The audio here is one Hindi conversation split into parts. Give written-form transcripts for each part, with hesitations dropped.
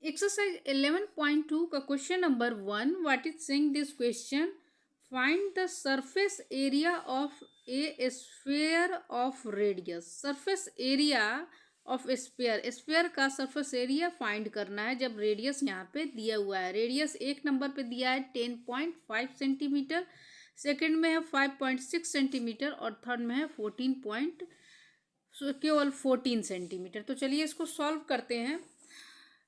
एक्सरसाइज 11.2 का question number 1. What is saying this question? Find the surface area of A sphere of radius. Surface area of sphere, sphere का सरफेस एरिया फाइंड करना है जब रेडियस यहाँ पे दिया हुआ है. रेडियस एक नंबर पे दिया है 10.5 सेंटीमीटर, सेकेंड में है 5.6 सेंटीमीटर और थर्ड में है केवल 14 सेंटीमीटर. तो चलिए इसको सॉल्व करते हैं.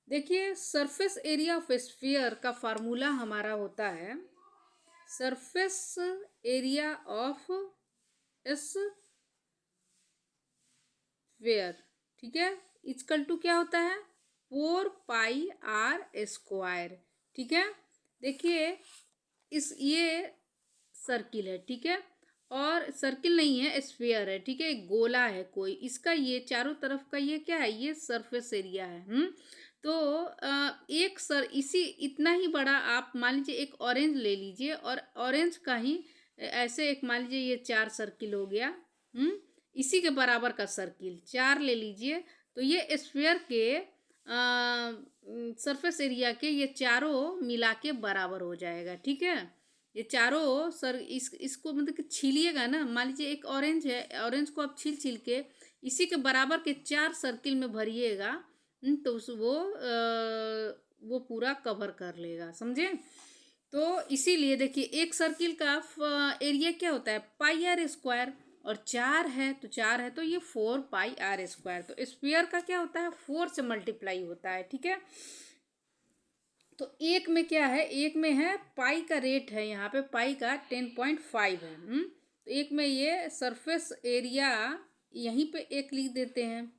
देखिए, सरफेस एरिया ऑफ स्फीयर का फार्मूला हमारा होता है सरफेस एरिया ऑफ स्फीयर. ठीक है, इक्वल टू क्या होता है 4πr². ठीक है, देखिए ये सर्किल है. ठीक है, और सर्किल नहीं है, स्फीयर है. ठीक है, एक गोला है कोई, इसका ये चारों तरफ का ये क्या है, ये सरफेस एरिया है. तो एक इसी इतना ही बड़ा आप मान लीजिए एक ऑरेंज ले लीजिए और ऑरेंज का ही ऐसे एक मान लीजिए ये 4 सर्किल हो गया. इसी के बराबर का सर्किल 4 ले लीजिए. तो ये स्फीयर के सरफेस एरिया के ये चारों मिला के बराबर हो जाएगा. ठीक है, ये चारों इसको मतलब कि छीलिएगा ना, मान लीजिए एक ऑरेंज है, ऑरेंज को आप छील के इसी के बराबर के 4 सर्किल में भरिएगा तो वो पूरा कवर कर लेगा. समझे? तो इसीलिए देखिए एक सर्किल का एरिया क्या होता है πr², और 4 है तो 4 है तो ये 4πr². तो स्फीयर का क्या होता है 4 से मल्टीप्लाई होता है. ठीक है, तो एक में क्या है, एक में है पाई का रेट है, यहाँ पे पाई का 10.5 है. तो एक में ये सरफेस एरिया यहीं पे एक लिख देते हैं.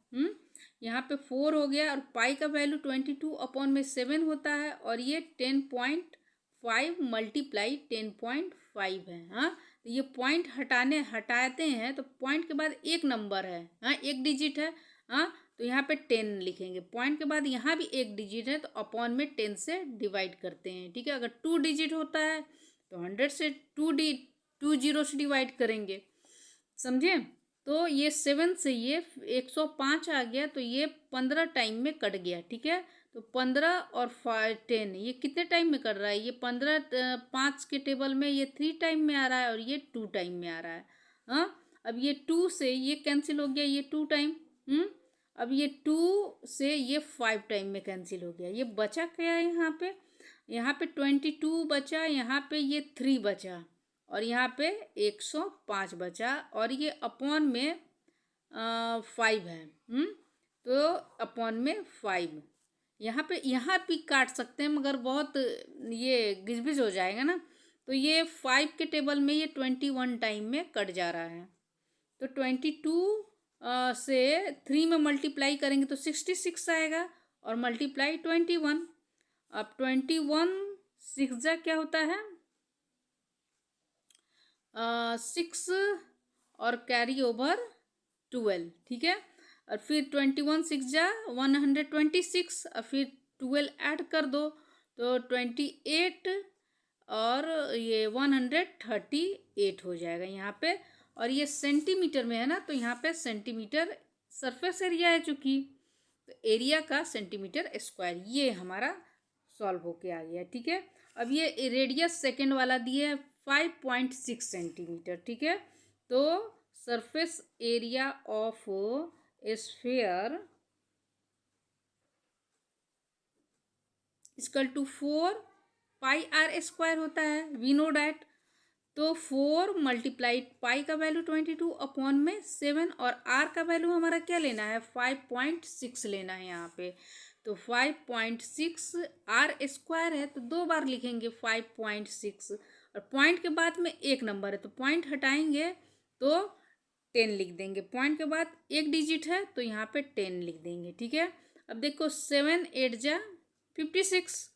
यहाँ पे 4 हो गया और पाई का वैल्यू 22/7 होता है और ये 10.5 मल्टीप्लाई 10.5 है. हाँ, तो ये पॉइंट हटाते हैं तो पॉइंट के बाद एक नंबर है, हाँ एक डिजिट है. हाँ, तो यहाँ पे 10 लिखेंगे. पॉइंट के बाद यहाँ भी एक डिजिट है तो अपॉन में 10 से डिवाइड करते हैं. ठीक है, अगर 2 डिजिट होता है तो 100 से 2 जीरो से डिवाइड करेंगे. समझे? तो ये 7 से ये 105 आ गया तो ये 15 टाइम में कट गया. ठीक है, तो 15 और 10 ये कितने टाइम में कट रहा है, ये 15 5 के टेबल में ये 3 टाइम में आ रहा है और ये 2 टाइम में आ रहा है. हाँ, अब ये 2 से ये कैंसिल हो गया, ये 2 टाइम. अब ये 2 से ये 5 टाइम में कैंसिल हो गया. ये बचा क्या है यहाँ पे 22 बचा, यहाँ पे ये 3 बचा और यहाँ पे 105 बचा और ये अपॉन में 5 है. तो अपॉन में 5 यहाँ भी काट सकते हैं मगर बहुत ये गिजबिज हो जाएगा ना. तो ये 5 के टेबल में ये 21 टाइम में कट जा रहा है. तो 22 से 3 में मल्टीप्लाई करेंगे तो 66 आएगा और मल्टीप्लाई 21. अब 21 6 क्या होता है 6 और कैरी ओवर 12. ठीक है, और फिर 21 6 126 और फिर 12 ऐड कर दो तो 28 और ये 138 हो जाएगा यहाँ पे. और ये सेंटीमीटर में है ना, तो यहाँ पे सेंटीमीटर सरफेस एरिया है चूँकि, तो एरिया का सेंटीमीटर स्क्वायर ये हमारा सॉल्व होके आ गया. ठीक है, अब ये रेडियस सेकेंड वाला दिए है 5.6 सेंटीमीटर. ठीक है, तो surface area of sphere equal to 4πr² होता है, वी नो डैट. तो 4 मल्टीप्लाई पाई का वैल्यू 22 अपॉन में 7 और आर का वैल्यू हमारा क्या लेना है 5.6 लेना है यहाँ पे. तो 5.6 r² है तो 2 बार लिखेंगे 5.6 और पॉइंट के बाद में एक नंबर है तो पॉइंट हटाएंगे तो 10 लिख देंगे. पॉइंट के बाद एक डिजिट है तो यहाँ पे 10 लिख देंगे. ठीक है, अब देखो 7 8 जा 56.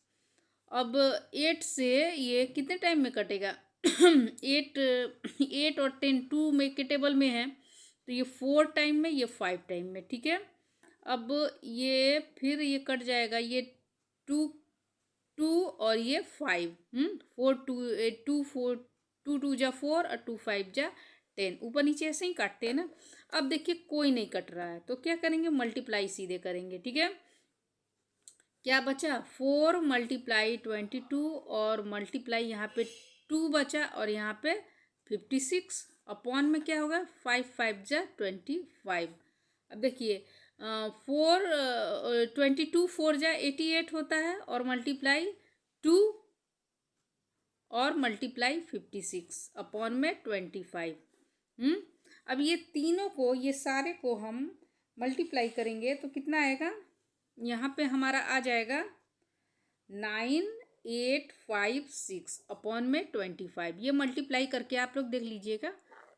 अब 8 से ये कितने टाइम में कटेगा 8 और 10 2 में के टेबल में है तो ये 4 टाइम में, ये 5 टाइम में. ठीक है, अब ये फिर ये कट जाएगा, ये 2 और ये 5. 4 2 4 2 2 जा 4 और 2 5 जा 10. ऊपर नीचे ऐसे ही काटते हैं ना. अब देखिए कोई नहीं कट रहा है तो क्या करेंगे मल्टीप्लाई सीधे करेंगे. ठीक है, क्या बचा, 4 × 22 और मल्टीप्लाई यहाँ पे 2 बचा और यहाँ पे 56 अपॉन में क्या होगा 5 5 जा 25। अब देखिए 22 4 जा 88 होता है और मल्टीप्लाई 2 और मल्टीप्लाई 56 अपॉन में 25। अब ये तीनों को, ये सारे को हम मल्टीप्लाई करेंगे तो कितना आएगा, यहाँ पे हमारा आ जाएगा 9856 अपॉन में 25। ये मल्टीप्लाई करके आप लोग देख लीजिएगा,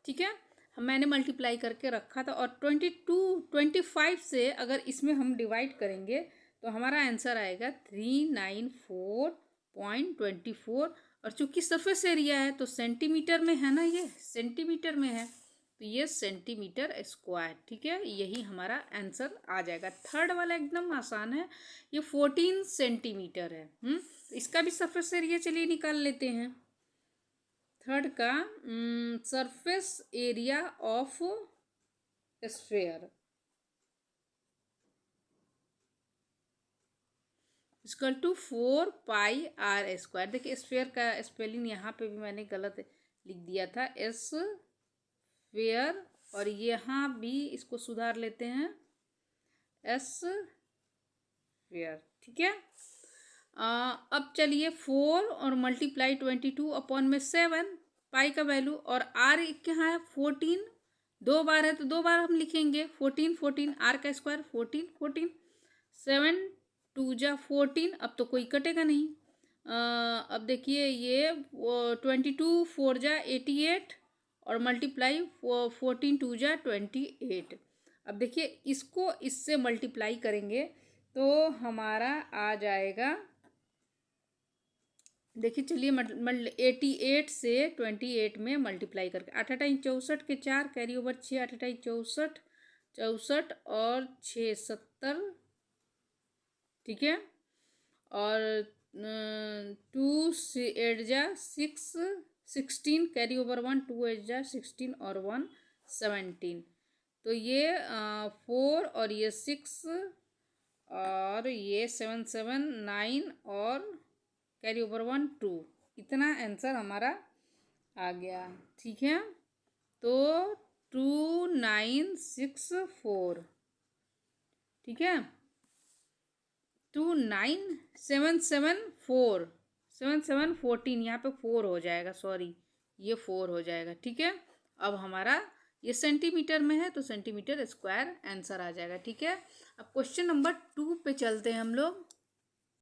ठीक है। मैंने मल्टीप्लाई करके रखा था और 25 से अगर इसमें हम डिवाइड करेंगे तो हमारा आंसर आएगा 394.24। और चूंकि सरफेस एरिया है तो सेंटीमीटर में है ना, ये सेंटीमीटर में है तो ये सेंटीमीटर स्क्वायर, ठीक है। यही हमारा आंसर आ जाएगा। थर्ड वाला एकदम आसान है, ये 14 सेंटीमीटर है। इसका भी सरफेस एरिया चलिए निकाल लेते हैं। थर्ड का surface area of sphere equal to 4πr²। देखिए स्फेयर का स्पेलिंग यहाँ पे भी मैंने गलत लिख दिया था, स्फेयर, और यहाँ भी इसको सुधार लेते हैं, स्फेयर, ठीक है। अब चलिए 4 और मल्टीप्लाई 22 अपॉन में 7 पाई का वैल्यू, और आर कहाँ है 14, 2 बार है तो 2 बार हम लिखेंगे 14 14, आर का स्क्वायर 14 14, 7 2 जा 14, अब तो कोई कटेगा नहीं। अब देखिए ये 22 4 जा 88 और मल्टीप्लाई 14 2 जा 28। अब देखिए इसको इससे मल्टीप्लाई करेंगे तो हमारा आ जाएगा, देखिए चलिए 88 से 28 में मल्टीप्लाई करके 8 8 64 के 4 कैरी ओवर 6 8 8 64 64 और 6 70, ठीक है। और 2 8 जा 6 16 कैरी ओवर 1 2 8 जा 16 और 1 17। तो ये 4 और ये 6 और ये 7 7 9 और कैरी ओवर 1 2, इतना आंसर हमारा आ गया, ठीक है। तो 2964, ठीक है, 29774 14, यहाँ पे 4 हो जाएगा, सॉरी ये 4 हो जाएगा, ठीक है। अब हमारा ये सेंटीमीटर में है तो सेंटीमीटर स्क्वायर आंसर आ जाएगा, ठीक है। अब क्वेश्चन नंबर 2 पे चलते हैं हम लोग।